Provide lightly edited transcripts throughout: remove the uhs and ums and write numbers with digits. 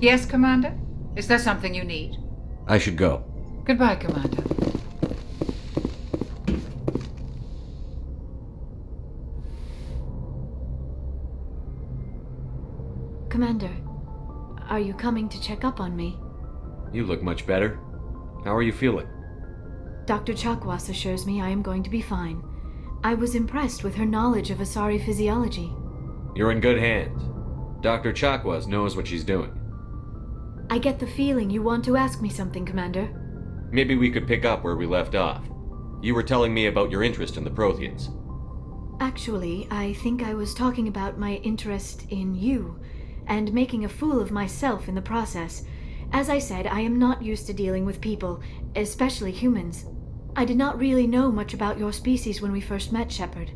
Yes, Commander? Is there something you need? I should go. Goodbye, Commander. Commander, are you coming to check up on me? You look much better. How are you feeling? Dr. Chakwas assures me I am going to be fine. I was impressed with her knowledge of Asari physiology. You're in good hands. Dr. Chakwas knows what she's doing. I get the feeling you want to ask me something, Commander. Maybe we could pick up where we left off. You were telling me about your interest in the Protheans. Actually, I think I was talking about my interest in you, and making a fool of myself in the process. As I said, I am not used to dealing with people, especially humans. I did not really know much about your species when we first met, Shepard.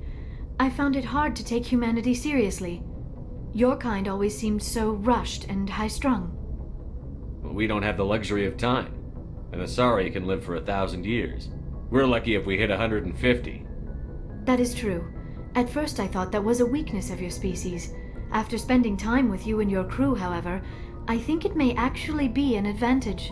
I found it hard to take humanity seriously. Your kind always seemed so rushed and high-strung. Well, we don't have the luxury of time. An Asari can live for 1,000 years. We're lucky if we hit 150. That is true. At first I thought that was a weakness of your species. After spending time with you and your crew, however, I think it may actually be an advantage.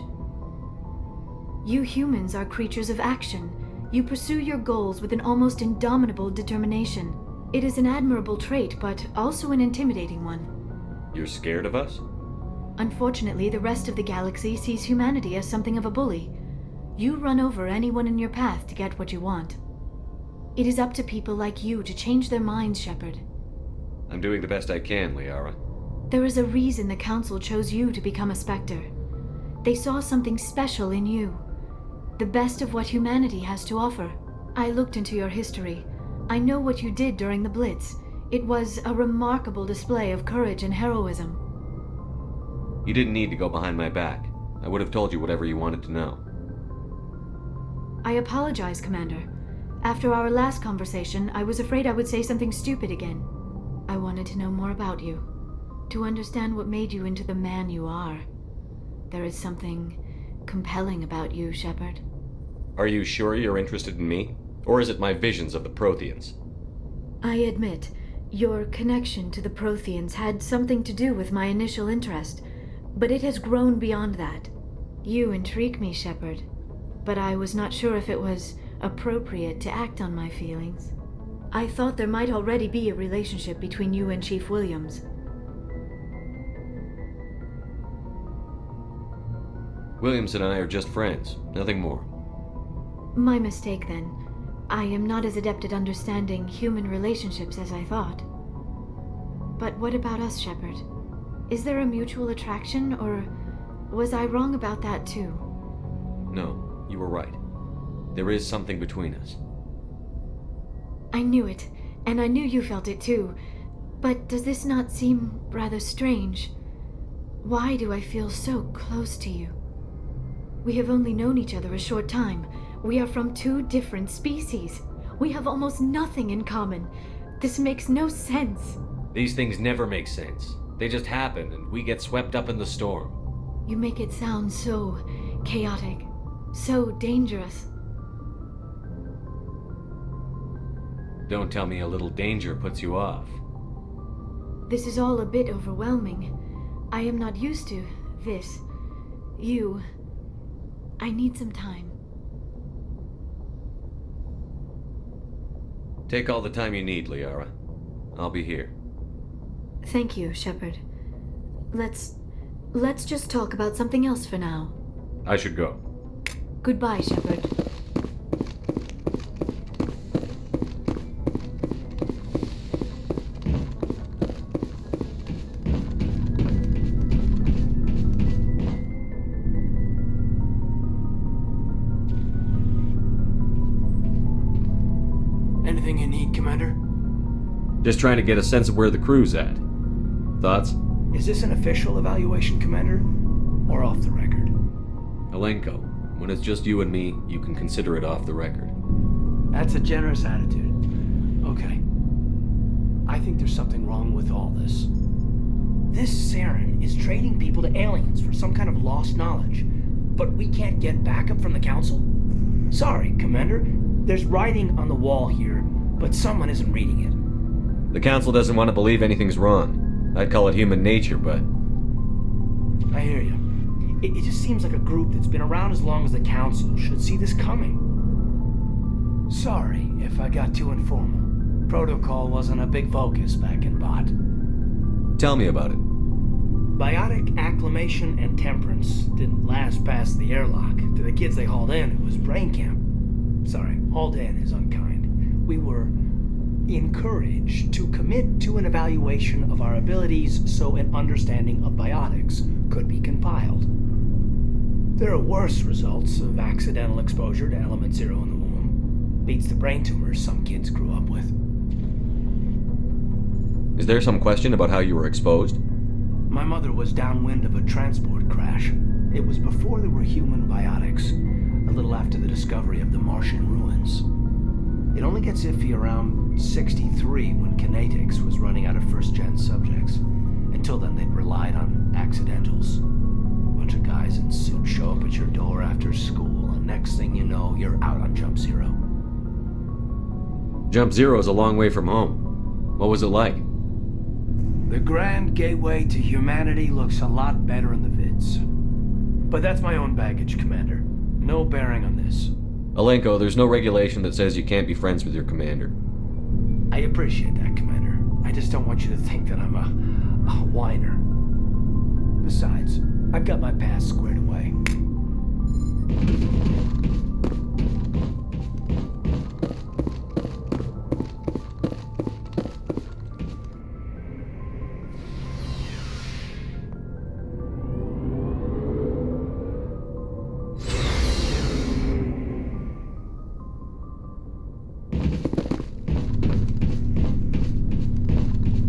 You humans are creatures of action. You pursue your goals with an almost indomitable determination. It is an admirable trait, but also an intimidating one. You're scared of us? Unfortunately, the rest of the galaxy sees humanity as something of a bully. You run over anyone in your path to get what you want. It is up to people like you to change their minds, Shepard. I'm doing the best I can, Liara. There is a reason the Council chose you to become a Spectre. They saw something special in you. The best of what humanity has to offer. I looked into your history. I know what you did during the Blitz. It was a remarkable display of courage and heroism. You didn't need to go behind my back. I would have told you whatever you wanted to know. I apologize, Commander. After our last conversation, I was afraid I would say something stupid again. I wanted to know more about you. To understand what made you into the man you are. There is something compelling about you, Shepard. Are you sure you're interested in me? Or is it my visions of the Protheans? I admit, your connection to the Protheans had something to do with my initial interest, but it has grown beyond that. You intrigue me, Shepard, but I was not sure if it was appropriate to act on my feelings. I thought there might already be a relationship between you and Chief Williams. Williams and I are just friends, nothing more. My mistake, then. I am not as adept at understanding human relationships as I thought. But what about us, Shepard? Is there a mutual attraction, or was I wrong about that too? No, you were right. There is something between us. I knew it, and I knew you felt it too. But does this not seem rather strange? Why do I feel so close to you? We have only known each other a short time. We are from two different species. We have almost nothing in common. This makes no sense. These things never make sense. They just happen, and we get swept up in the storm. You make it sound so chaotic, so dangerous. Don't tell me a little danger puts you off. This is all a bit overwhelming. I am not used to this. You. I need some time. Take all the time you need, Liara. I'll be here. Thank you, Shepard. Let's just talk about something else for now. I should go. Goodbye, Shepard. Anything you need, Commander? Just trying to get a sense of where the crew's at. Thoughts? Is this an official evaluation, Commander? Or off the record? Alenko, when it's just you and me, you can consider it off the record. That's a generous attitude. Okay. I think there's something wrong with all this. This Saren is trading people to aliens for some kind of lost knowledge. But we can't get backup from the Council? Sorry, Commander. There's writing on the wall here, but someone isn't reading it. The Council doesn't want to believe anything's wrong. I'd call it human nature, but... I hear you. It just seems like a group that's been around as long as the Council should see this coming. Sorry if I got too informal. Protocol wasn't a big focus back in Bot. Tell me about it. Biotic acclimation and temperance didn't last past the airlock. To the kids they hauled in, it was brain camp. Sorry, hauled in is unkind. We were encouraged to commit to an evaluation of our abilities so an understanding of biotics could be compiled. There are worse results of accidental exposure to element 0 in the womb. Beats the brain tumors some kids grew up with. Is there some question about how you were exposed? My mother was downwind of a transport crash. It was before there were human biotics, a little after the discovery of the Martian ruins. It only gets iffy around 63 when kinetics was running out of first-gen subjects. Until then, they'd relied on accidentals. A bunch of guys in suits show up at your door after school, and next thing you know, you're out on Jump Zero. Jump Zero is a long way from home. What was it like? The grand gateway to humanity looks a lot better in the vids. But that's my own baggage, Commander. No bearing on this. Alenko, there's no regulation that says you can't be friends with your commander. I appreciate that, Commander. I just don't want you to think that I'm a whiner. Besides, I've got my past squared away.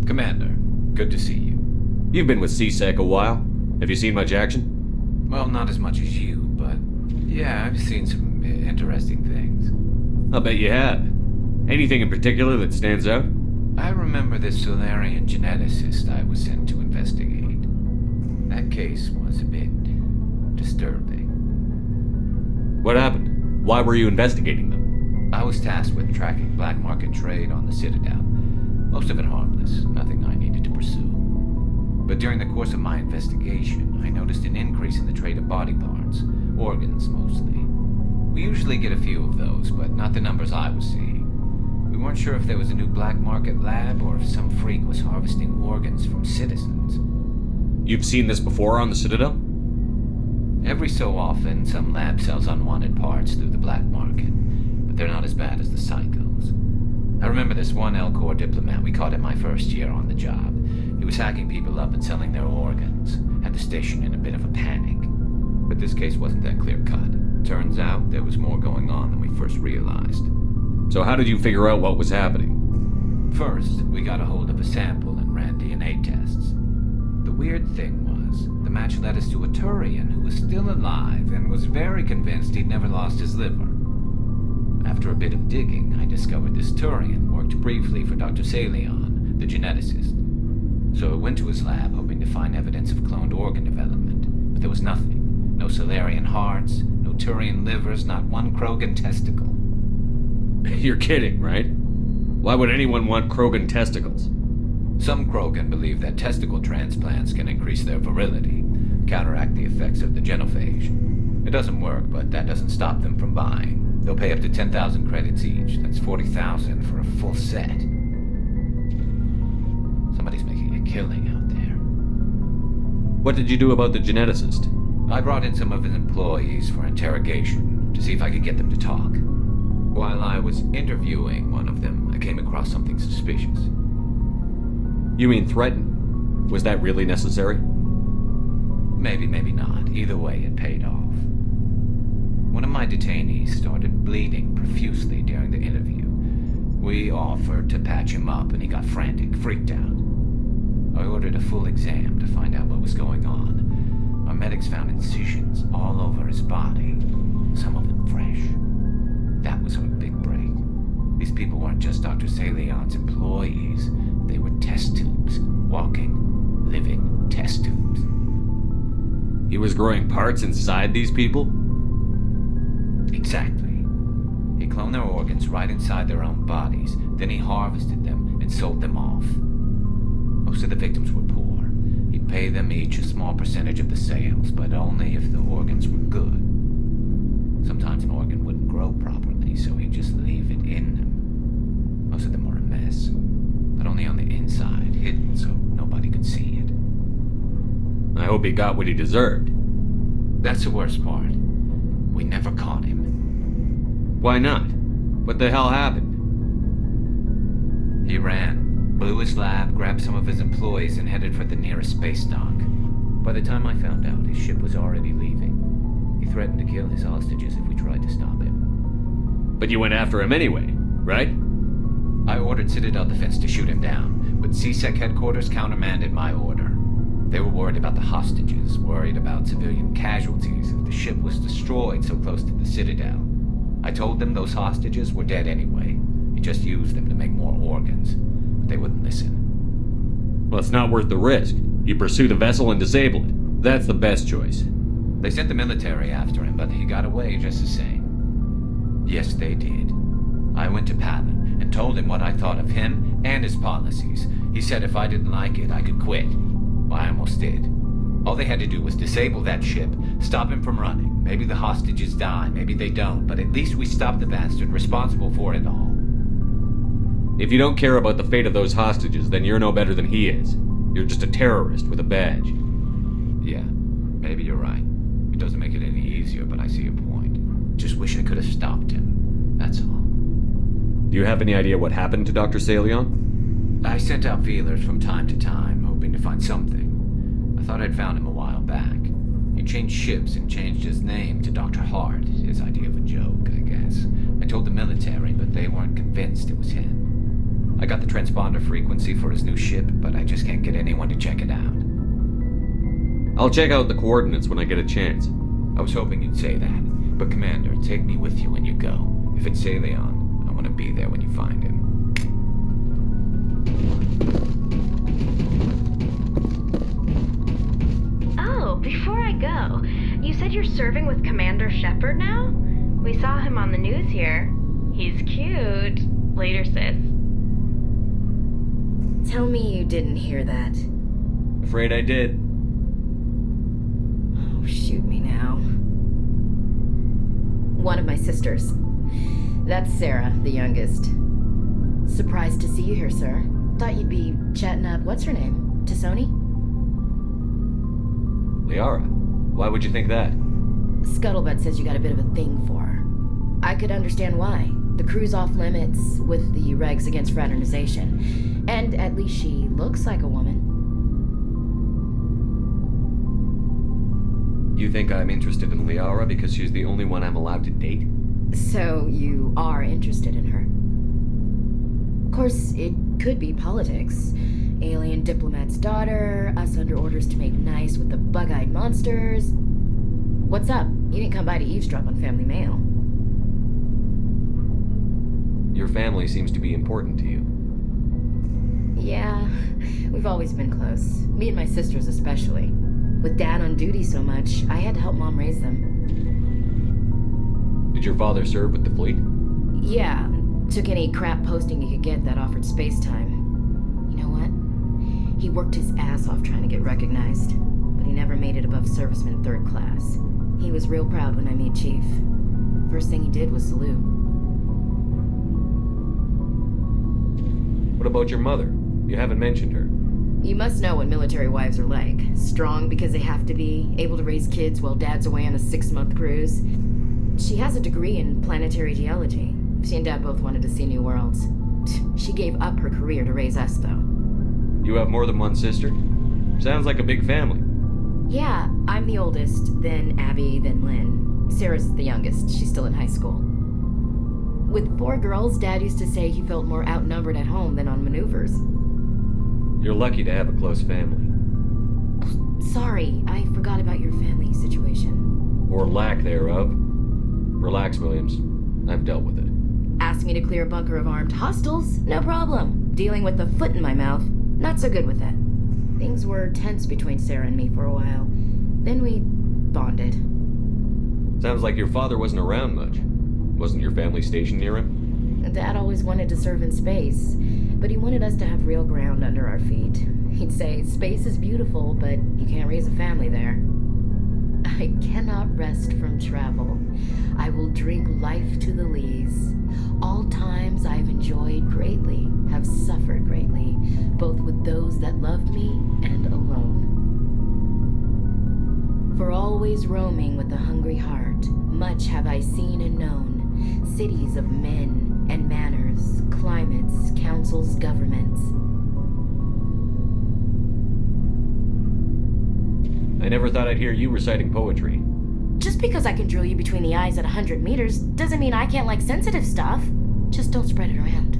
Commander, good to see you. You've been with CSEC a while. Have you seen much action? Well, not as much as you, but yeah, I've seen some interesting things. I'll bet you have. Anything in particular that stands out? I remember this Solarian geneticist I was sent to investigate. That case was a bit disturbing. What happened? Why were you investigating them? I was tasked with tracking black market trade on the Citadel. Most of it harmless, nothing I needed to pursue. But during the course of my investigation, I noticed an increase in the trade of body parts, organs mostly. We usually get a few of those, but not the numbers I was seeing. We weren't sure if there was a new black market lab or if some freak was harvesting organs from citizens. You've seen this before on the Citadel? Every so often, some lab sells unwanted parts through the black market, but they're not as bad as the psychos. I remember this one L-Corps diplomat we caught in my first year on the job. He was hacking people up and selling their organs, had the station in a bit of a panic. But this case wasn't that clear-cut. Turns out there was more going on than we first realized. So how did you figure out what was happening? First, we got a hold of a sample and ran DNA tests. The weird thing was, the match led us to a Turian who was still alive and was very convinced he'd never lost his liver. After a bit of digging, I discovered this Turian worked briefly for Doctor Saleon, the geneticist. So I went to his lab hoping to find evidence of cloned organ development, but there was nothing. No Solarian hearts, no Turian livers, not one Krogan testicle. You're kidding, right? Why would anyone want Krogan testicles? Some Krogan believe that testicle transplants can increase their virility, counteract the effects of the genophage. It doesn't work, but that doesn't stop them from buying. They'll pay up to 10,000 credits each. That's 40,000 for a full set. Somebody's making a killing out there. What did you do about the geneticist? I brought in some of his employees for interrogation to see if I could get them to talk. While I was interviewing one of them, I came across something suspicious. You mean threaten? Was that really necessary? Maybe, maybe not. Either way, it paid off. One of my detainees started bleeding profusely during the interview. We offered to patch him up, and he got frantic, freaked out. I ordered a full exam to find out what was going on. Our medics found incisions all over his body, some of them fresh. That was our big break. These people weren't just Dr. Saleon's employees. They were test tubes. Walking, living test tubes. He was growing parts inside these people? Exactly. He cloned their organs right inside their own bodies, then he harvested them and sold them off. Most of the victims were poor. He'd pay them each a small percentage of the sales, but only if the organs were good. Sometimes an organ wouldn't grow properly, so he'd just leave it in them. Most of them were a mess, but only on the inside, hidden so nobody could see it. I hope he got what he deserved. That's the worst part. We never caught him. Why not? What the hell happened? He ran, blew his lab, grabbed some of his employees, and headed for the nearest space dock. By the time I found out, his ship was already leaving. He threatened to kill his hostages if we tried to stop him. But you went after him anyway, right? I ordered Citadel Defense to shoot him down, but CSEC headquarters countermanded my order. They were worried about the hostages, worried about civilian casualties if the ship was destroyed so close to the Citadel. I told them those hostages were dead anyway. He just used them to make more organs. But they wouldn't listen. Well, it's not worth the risk. You pursue the vessel and disable it. That's the best choice. They sent the military after him, but he got away just the same. Yes, they did. I went to Palin and told him what I thought of him and his policies. He said if I didn't like it, I could quit. Well, I almost did. All they had to do was disable that ship, stop him from running. Maybe the hostages die, maybe they don't, but at least we stopped the bastard responsible for it all. If you don't care about the fate of those hostages, then you're no better than he is. You're just a terrorist with a badge. Yeah, maybe you're right. It doesn't make it any easier, but I see your point. Just wish I could have stopped him. That's all. Do you have any idea what happened to Dr. Saleon? I sent out feelers from time to time, hoping to find something. I thought I'd found him a while back. He changed ships and changed his name to Dr. Hart, his idea of a joke, I guess. I told the military, but they weren't convinced it was him. I got the transponder frequency for his new ship, but I just can't get anyone to check it out. I'll check out the coordinates when I get a chance. I was hoping you'd say that, but Commander, take me with you when you go. If it's Saleon, I want to be there when you find him. Oh, before I go, you said you're serving with Commander Shepard now? We saw him on the news here. He's cute. Later, sis. Tell me you didn't hear that. Afraid I did. Oh, shoot me now. One of my sisters. That's Sarah, the youngest. Surprised to see you here, sir. Thought you'd be chatting up, what's her name? Tassoni? Liara, why would you think that? Scuttlebutt says you got a bit of a thing for her. I could understand why. The crew's off limits with the regs against fraternization. And at least she looks like a woman. You think I'm interested in Liara because she's the only one I'm allowed to date? So you are interested in her? Of course, it could be politics. Alien diplomat's daughter, us under orders to make nice with the bug-eyed monsters. What's up? You didn't come by to eavesdrop on Family Mail. Your family seems to be important to you. Yeah, we've always been close. Me and my sisters especially. With Dad on duty so much, I had to help Mom raise them. Did your father serve with the fleet? Yeah, took any crap posting he could get that offered space time. You know what? He worked his ass off trying to get recognized, but he never made it above serviceman 3rd class. He was real proud when I made Chief. First thing he did was salute. What about your mother? You haven't mentioned her. You must know what military wives are like. Strong because they have to be, able to raise kids while Dad's away on a 6-month cruise. She has a degree in planetary geology. She and Dad both wanted to see new worlds. She gave up her career to raise us, though. You have more than one sister? Sounds like a big family. Yeah, I'm the oldest, then Abby, then Lynn. Sarah's the youngest. She's still in high school. With 4 girls, Dad used to say he felt more outnumbered at home than on maneuvers. You're lucky to have a close family. Sorry, I forgot about your family situation. Or lack thereof. Relax, Williams. I've dealt with it. Asked me to clear a bunker of armed hostiles? No problem. Dealing with the foot in my mouth? Not so good with that. Things were tense between Sarah and me for a while. Then we bonded. Sounds like your father wasn't around much. Wasn't your family stationed near him? Dad always wanted to serve in space, but he wanted us to have real ground under our feet. He'd say, space is beautiful, but you can't raise a family there. I cannot rest from travel. I will drink life to the lees. All times I have enjoyed greatly, have suffered greatly, both with those that loved me and alone. For always roaming with a hungry heart, much have I seen and known, cities of men and manners, climates, councils, governments. I never thought I'd hear you reciting poetry. Just because I can drill you between the eyes at 100 meters doesn't mean I can't like sensitive stuff. Just don't spread it around.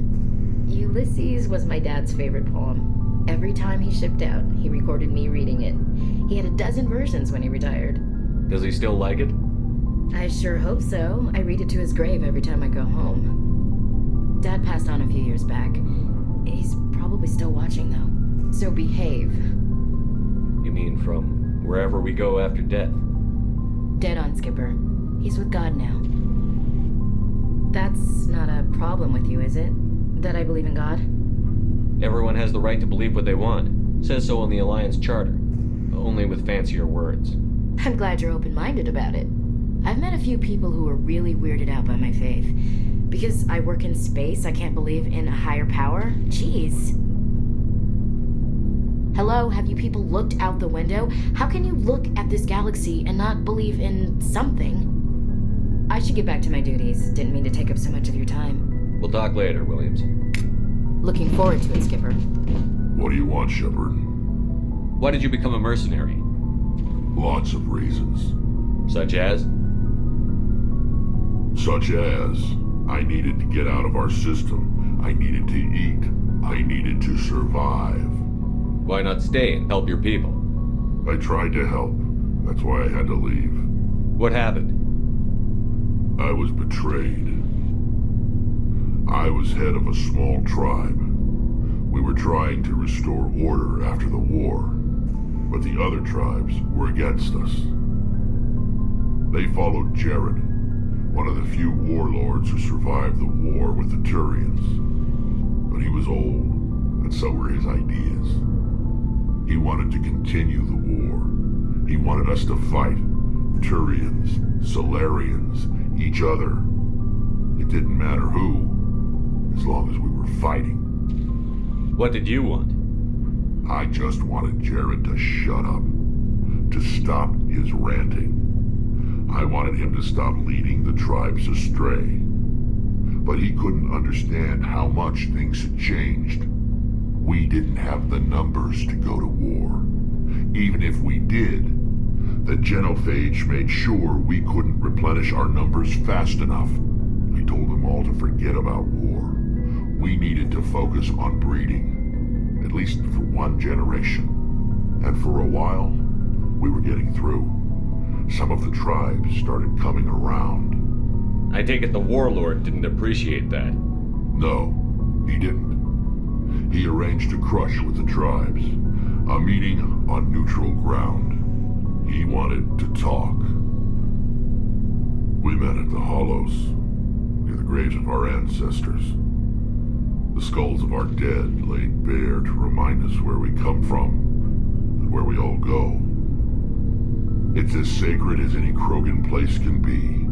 Ulysses was my dad's favorite poem. Every time he shipped out, he recorded me reading it. He had a dozen versions when he retired. Does he still like it? I sure hope so. I read it to his grave every time I go home. Dad passed on a few years back. He's probably still watching, though. So behave. You mean from wherever we go after death? Dead on, Skipper. He's with God now. That's not a problem with you, is it? That I believe in God? Everyone has the right to believe what they want. Says so in the Alliance Charter. Only with fancier words. I'm glad you're open-minded about it. I've met a few people who are really weirded out by my faith. Because I work in space, I can't believe in a higher power? Jeez. Hello, have you people looked out the window? How can you look at this galaxy and not believe in something? I should get back to my duties. Didn't mean to take up so much of your time. We'll talk later, Williams. Looking forward to it, Skipper. What do you want, Shepard? Why did you become a mercenary? Lots of reasons. Such as? Such as, I needed to get out of our system. I needed to eat. I needed to survive. Why not stay and help your people? I tried to help. That's why I had to leave. What happened? I was betrayed. I was head of a small tribe. We were trying to restore order after the war, but the other tribes were against us. They followed Jared, one of the few warlords who survived the war with the Turians. But he was old, and so were his ideas. He wanted to continue the war. He wanted us to fight Turians, Solarians, each other. It didn't matter who, as long as we were fighting. What did you want? I just wanted Jared to shut up, to stop his ranting. I wanted him to stop leading the tribes astray. But he couldn't understand how much things had changed. We didn't have the numbers to go to war. Even if we did, the genophage made sure we couldn't replenish our numbers fast enough. I told them all to forget about war. We needed to focus on breeding, at least for one generation. And for a while, we were getting through. Some of the tribes started coming around. I take it the warlord didn't appreciate that. No, he didn't. He arranged a crush with the tribes, a meeting on neutral ground. He wanted to talk. We met at the Hollows, near the graves of our ancestors. The skulls of our dead laid bare to remind us where we come from and where we all go. It's as sacred as any Krogan place can be.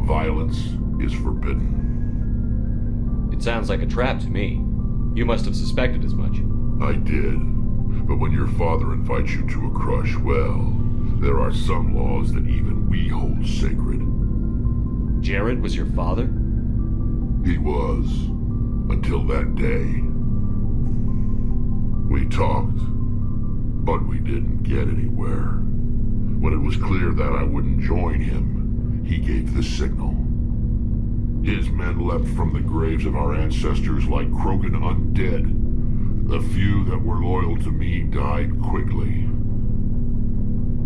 Violence is forbidden. It sounds like a trap to me. You must have suspected as much. I did. But when your father invites you to a crush, well, there are some laws that even we hold sacred. Jared was your father? He was. Until that day. We talked, but we didn't get anywhere. When it was clear that I wouldn't join him, he gave the signal. His men leapt from the graves of our ancestors like Krogan undead. The few that were loyal to me died quickly.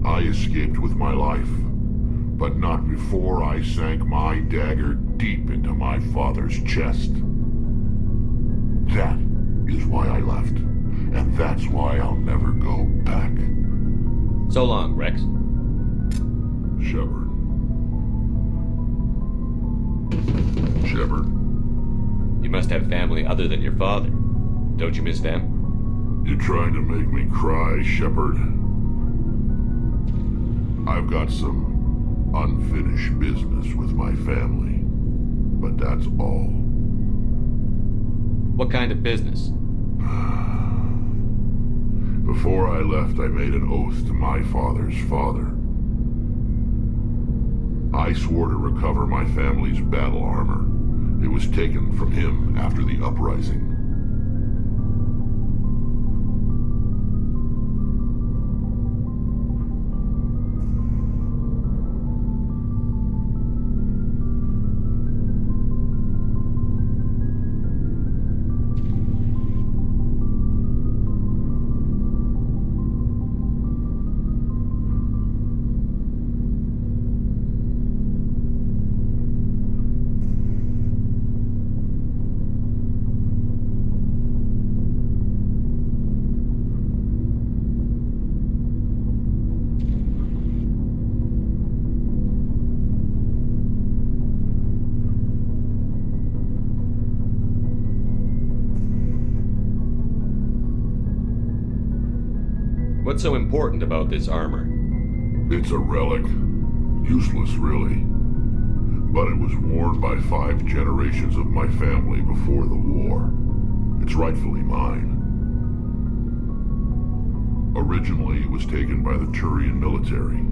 I escaped with my life, but not before I sank my dagger deep into my father's chest. That is why I left, and that's why I'll never go back. So long, Wrex. Shepard. Shepard? You must have family other than your father. Don't you miss them? You're trying to make me cry, Shepard. I've got some unfinished business with my family, but that's all. What kind of business? Before I left, I made an oath to my father's father. I swore to recover my family's battle armor. It was taken from him after the uprising. What's so important about this armor? It's a relic. Useless, really. But it was worn by 5 generations of my family before the war. It's rightfully mine. Originally, it was taken by the Turian military.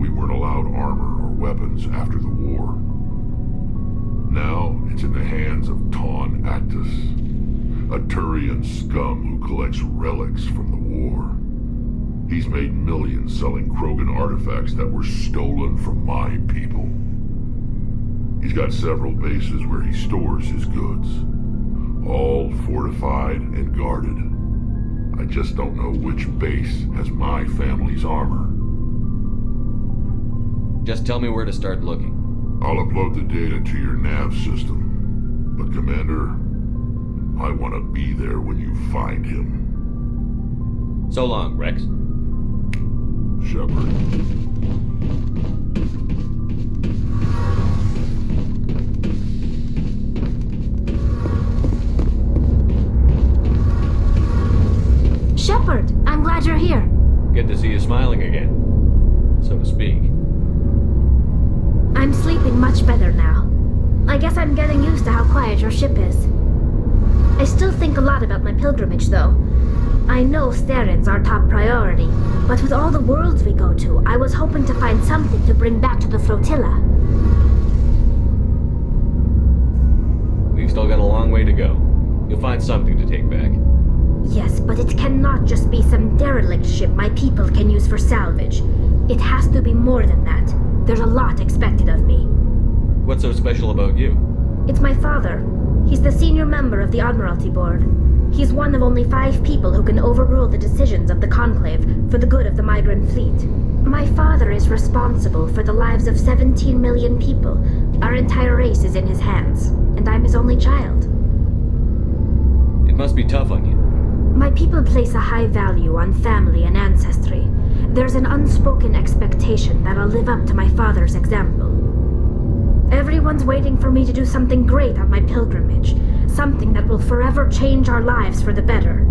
We weren't allowed armor or weapons after the war. Now, it's in the hands of Taun Actus, a Turian scum who collects relics from the war. He's made millions selling Krogan artifacts that were stolen from my people. He's got several bases where he stores his goods, all fortified and guarded. I just don't know which base has my family's armor. Just tell me where to start looking. I'll upload the data to your nav system. But Commander, I want to be there when you find him. So long, Wrex. Shepard. Shepard, I'm glad you're here. Good to see you smiling again, so to speak. I'm sleeping much better now. I guess I'm getting used to how quiet your ship is. I still think a lot about my pilgrimage, though. I know Steren's our top priority, but with all the worlds we go to, I was hoping to find something to bring back to the flotilla. We've still got a long way to go. You'll find something to take back. Yes, but it cannot just be some derelict ship my people can use for salvage. It has to be more than that. There's a lot expected of me. What's so special about you? It's my father. He's the senior member of the Admiralty Board. He's one of only 5 people who can overrule the decisions of the Conclave for the good of the migrant fleet. My father is responsible for the lives of 17 million people. Our entire race is in his hands, and I'm his only child. It must be tough on you. My people place a high value on family and ancestry. There's an unspoken expectation that I'll live up to my father's example. Everyone's waiting for me to do something great on my pilgrimage, something that will forever change our lives for the better.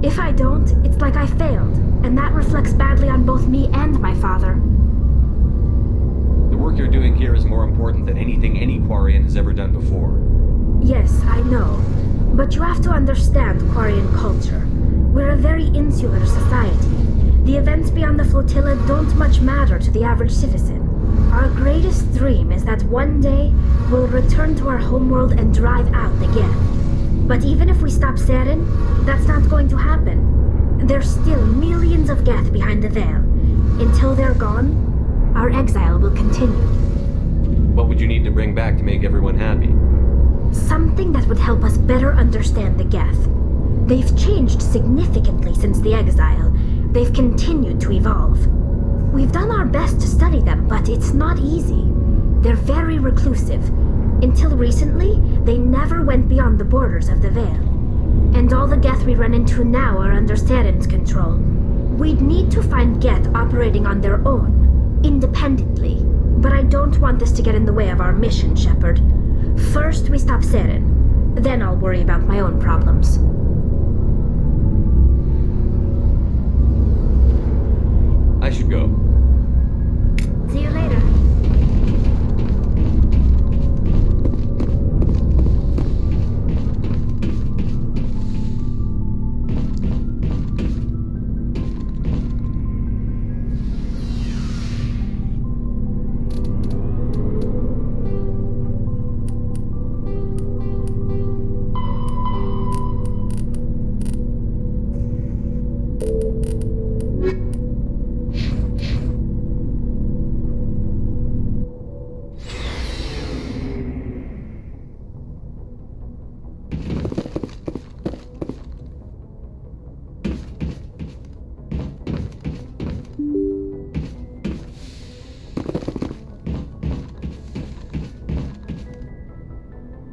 If I don't, it's like I failed, and that reflects badly on both me and my father. The work you're doing here is more important than anything any Quarian has ever done before. Yes, I know. But you have to understand Quarian culture. We're a very insular society. The events beyond the flotilla don't much matter to the average citizen. Our greatest dream is that one day we'll return to our homeworld and drive out the Geth. But even if we stop Saren, that's not going to happen. There's still millions of Geth behind the veil. Until they're gone, our exile will continue. What would you need to bring back to make everyone happy? Something that would help us better understand the Geth. They've changed significantly since the exile. They've continued to evolve. We've done our best to study them, but it's not easy. They're very reclusive. Until recently, they never went beyond the borders of the Veil. And all the Geth we run into now are under Saren's control. We'd need to find Geth operating on their own. independently, but I don't want this to get in the way of our mission, Shepard. First, we stop Saren. Then I'll worry about my own problems. I should go. See you later.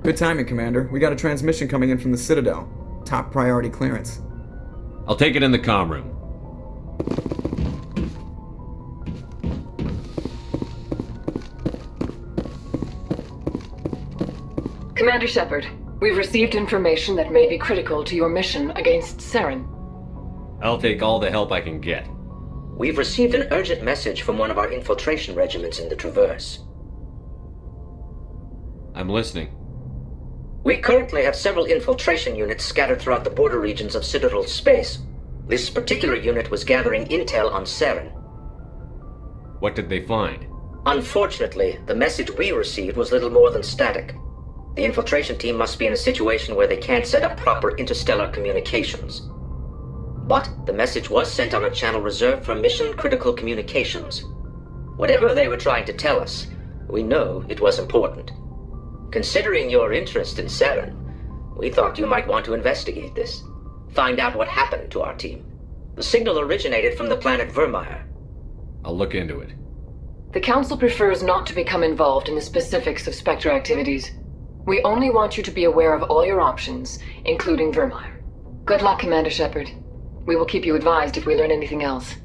Good timing, Commander. We got a transmission coming in from the Citadel. Top priority clearance. I'll take it in the comm room. Commander Shepard, we've received information that may be critical to your mission against Saren. I'll take all the help I can get. We've received an urgent message from one of our infiltration regiments in the Traverse. I'm listening. We currently have several infiltration units scattered throughout the border regions of Citadel space. This particular unit was gathering intel on Saren. What did they find? Unfortunately, the message we received was little more than static. The infiltration team must be in a situation where they can't set up proper interstellar communications. But the message was sent on a channel reserved for mission-critical communications. Whatever they were trying to tell us, we know it was important. Considering your interest in Saren, we thought you might want to investigate this. Find out what happened to our team. The signal originated from the planet Vermeer. I'll look into it. The Council prefers not to become involved in the specifics of Spectre activities. We only want you to be aware of all your options, including Vermeer. Good luck, Commander Shepard. We will keep you advised if we learn anything else.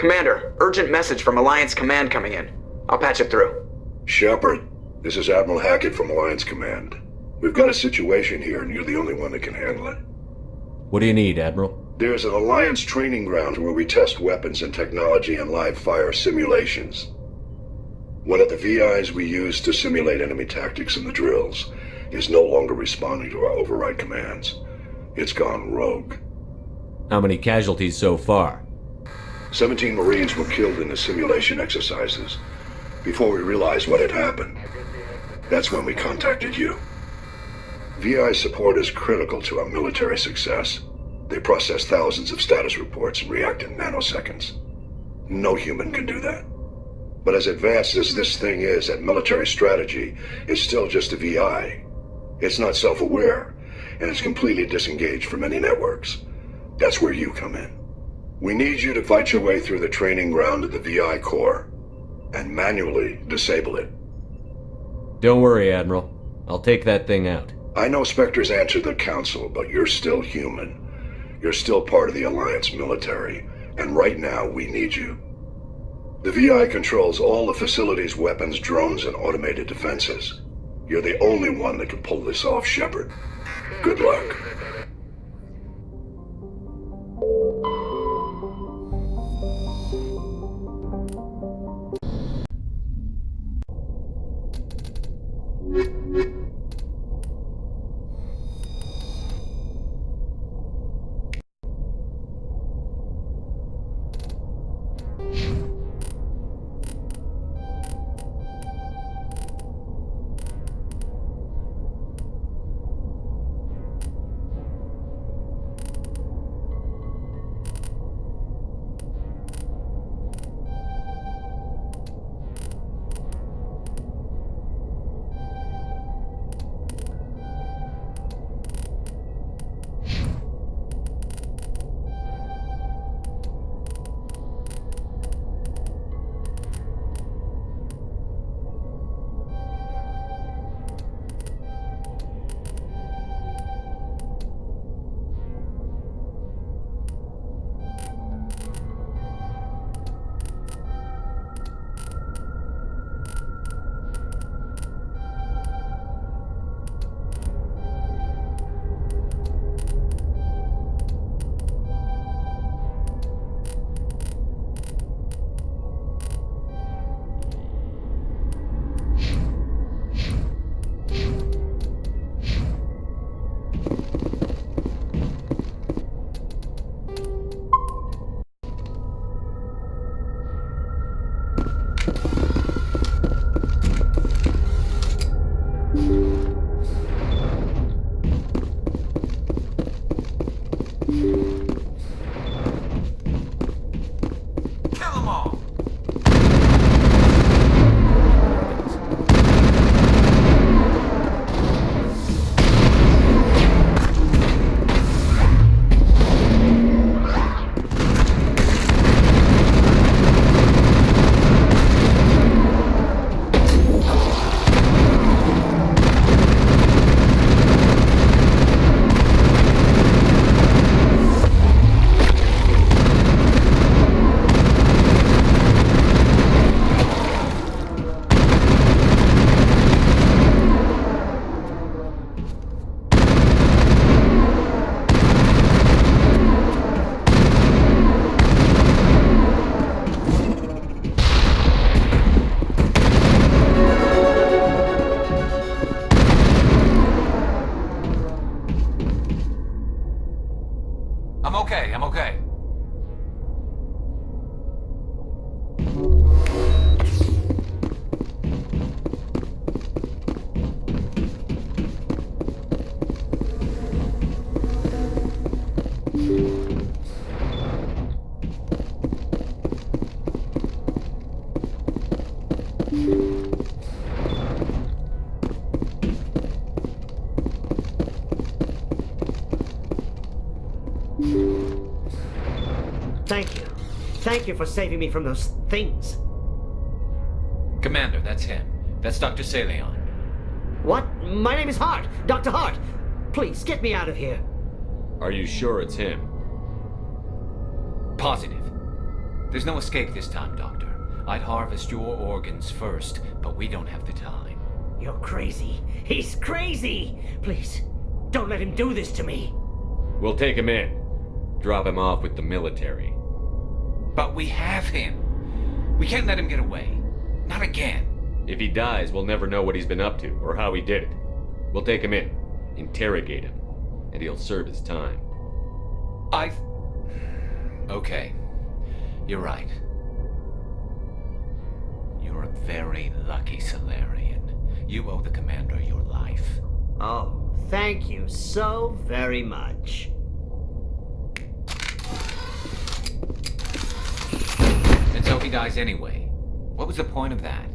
Commander, urgent message from Alliance Command coming in. I'll patch it through. Shepard, this is Admiral Hackett from Alliance Command. We've got a situation here and you're the only one that can handle it. What do you need, Admiral? There's an Alliance training ground where we test weapons and technology in live fire simulations. One of the VIs we use to simulate enemy tactics in the drills is no longer responding to our override commands. It's gone rogue. How many casualties so far? 17 Marines were killed in the simulation exercises. Before we realized what had happened, that's when we contacted you. VI support is critical to our military success. They process thousands of status reports and react in nanoseconds. No human can do that. But as advanced as this thing is at military strategy, it's still just a VI. It's not self-aware, and it's completely disengaged from any networks. That's where you come in. We need you to fight your way through the training ground of the VI core and manually disable it. Don't worry, Admiral. I'll take that thing out. I know Spectres answered the Council, but you're still human. You're still part of the Alliance military, and right now we need you. The VI controls all the facility's weapons, drones, and automated defenses. You're the only one that can pull this off, Shepard. Good luck. I'm okay. Thank you. Thank you for saving me from those things. Commander, that's him. That's Dr. Saleon. What? My name is Hart. Dr. Hart. Please, get me out of here. Are you sure it's him? Positive. There's no escape this time, Doctor. I'd harvest your organs first, but we don't have the time. You're crazy. He's crazy! Please, don't let him do this to me. We'll take him in. Drop him off with the military. But we have him. We can't let him get away. Not again. If he dies, we'll never know what he's been up to, or how he did it. We'll take him in, interrogate him, and he'll serve his time. Okay. You're right. You're a very lucky Salarian. You owe the Commander your life. Oh, thank you so very much. And so he dies anyway. What was the point of that?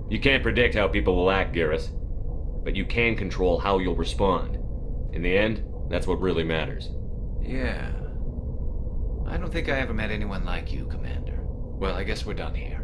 You can't predict how people will act, Garrus. But you can control how you'll respond. In the end, that's what really matters. Yeah. I don't think I ever met anyone like you, Commander. Well, I guess we're done here.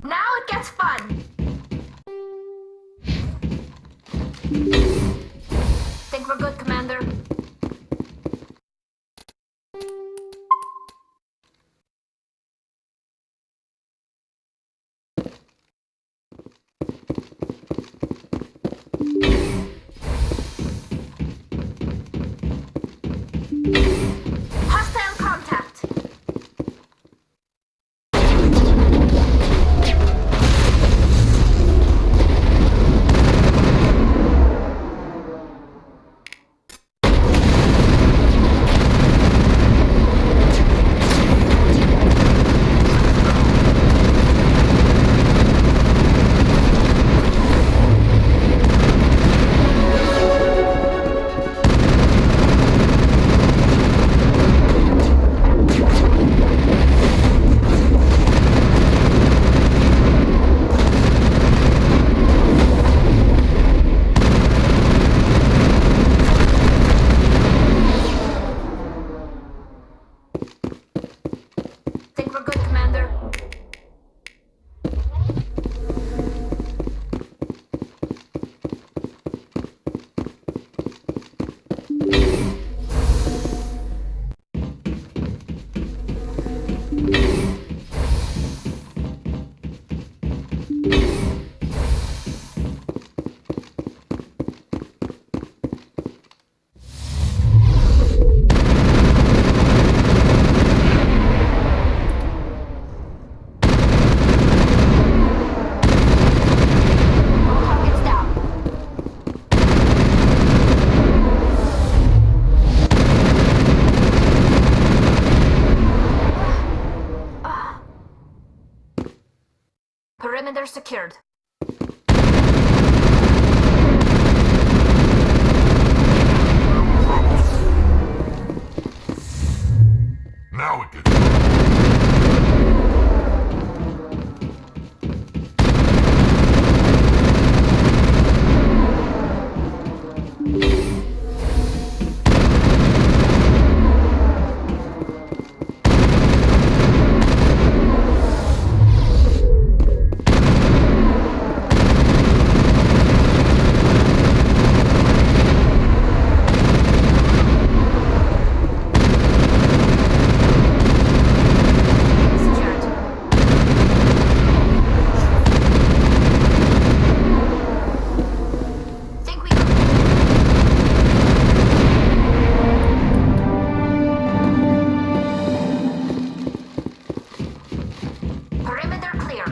Now it gets fun! Think we're good, Commander? Hostile contact! Think we're good, Commander? All targets down. Perimeter secured. Now it gets... Secured. Think we Perimeter clear.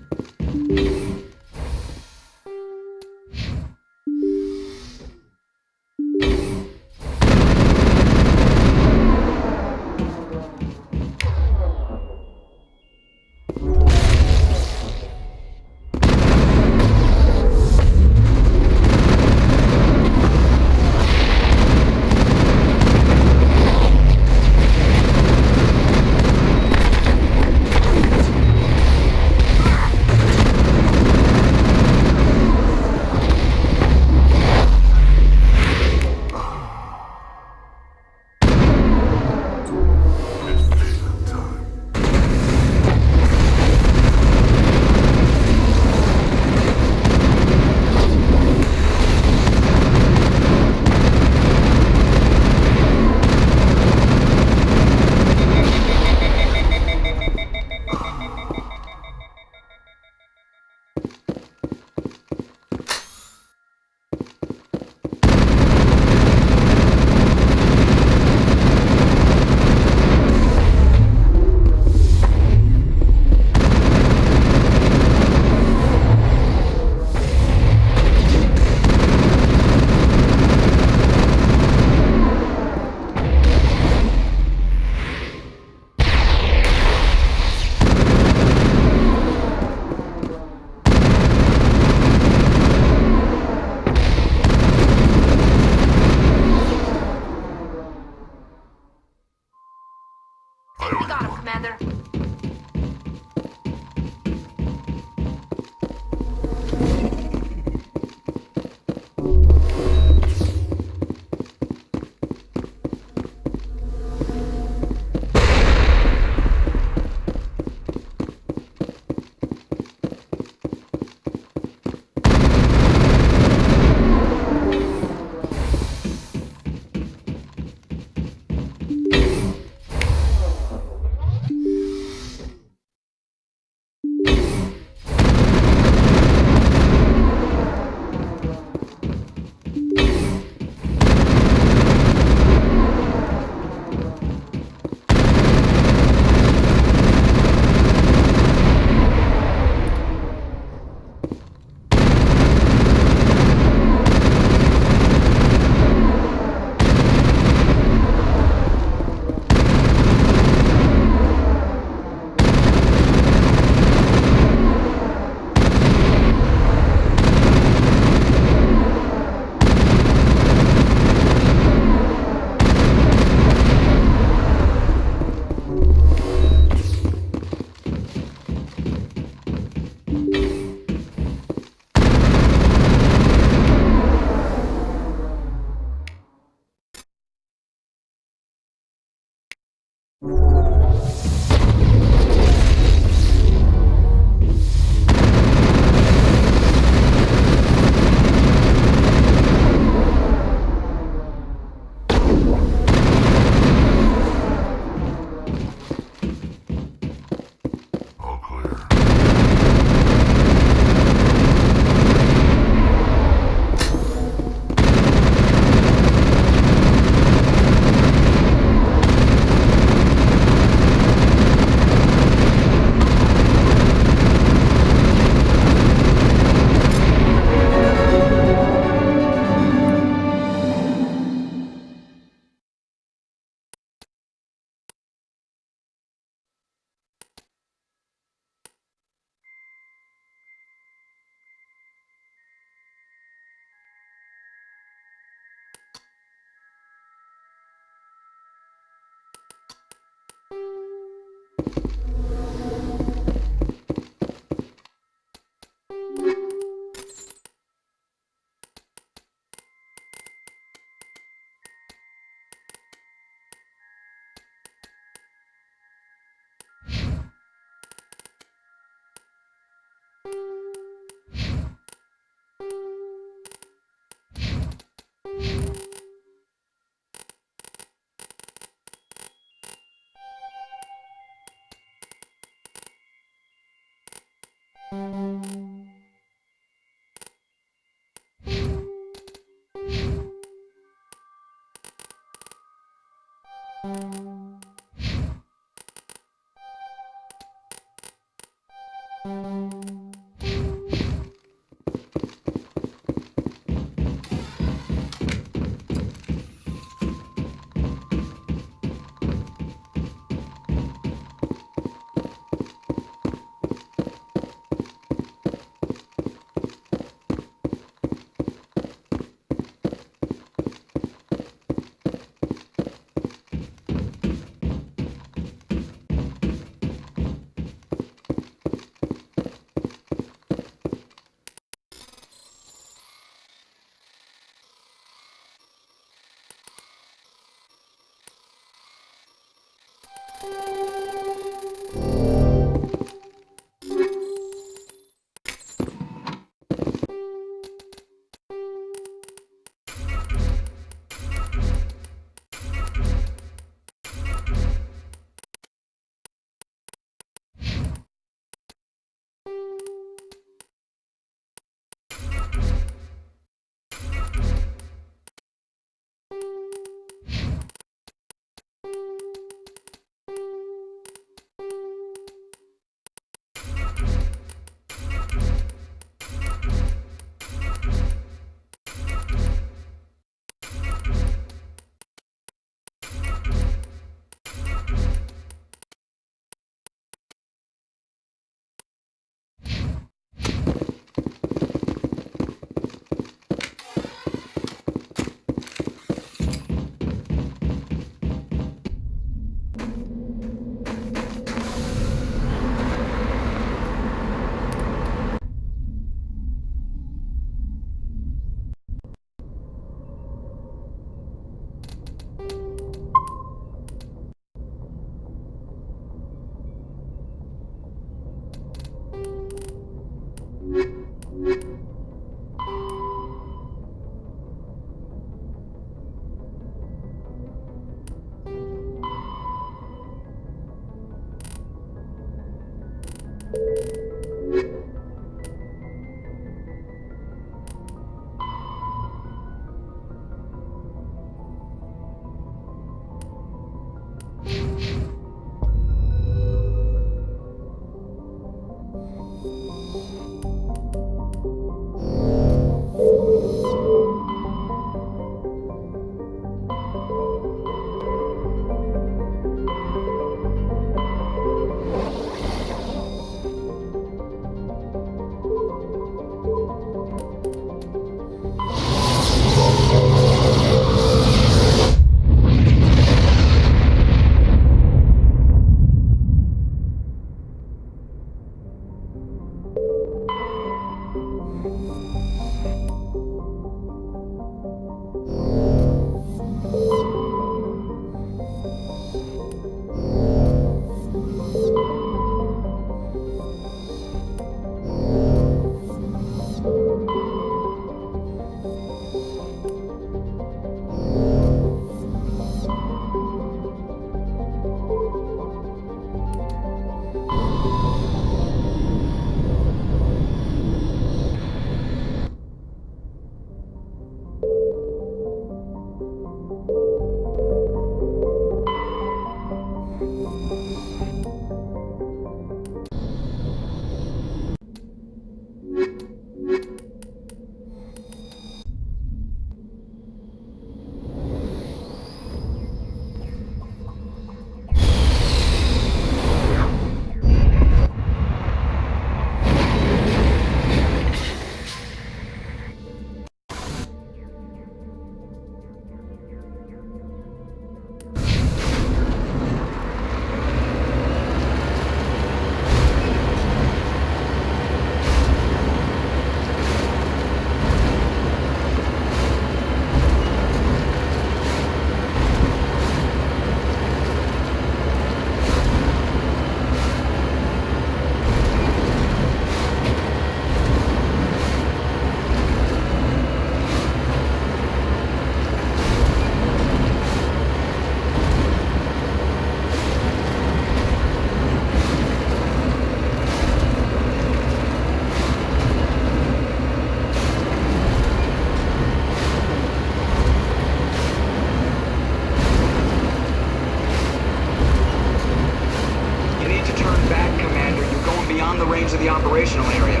beyond the range of the operational area.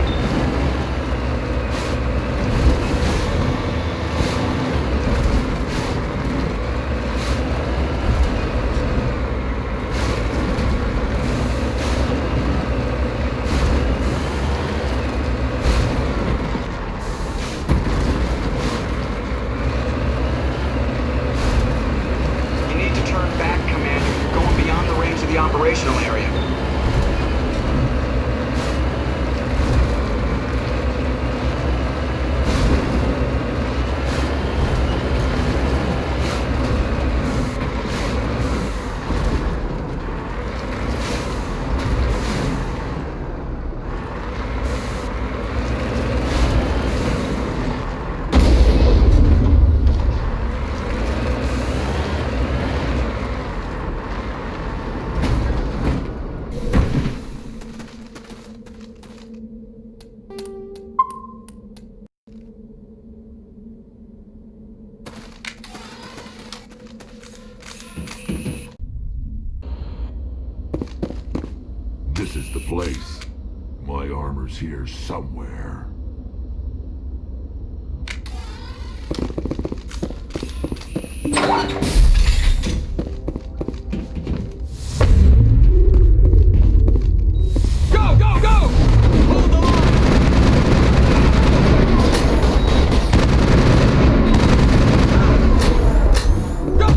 Operational area. This is the place. My armor's here somewhere. Go, go, go! Hold the line! Go!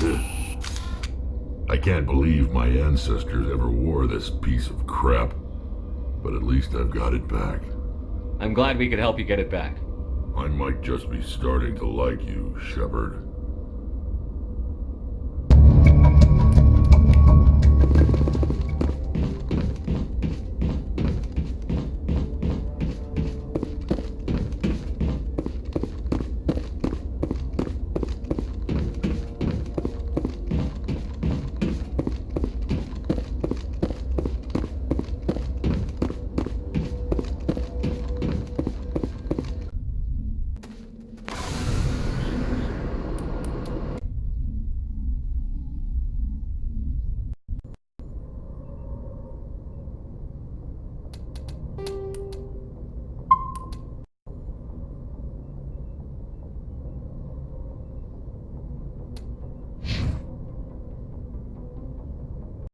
I can't believe my ancestors ever wore this piece of crap, but at least I've got it back. I'm glad we could help you get it back. I might just be starting to like you, Shepard.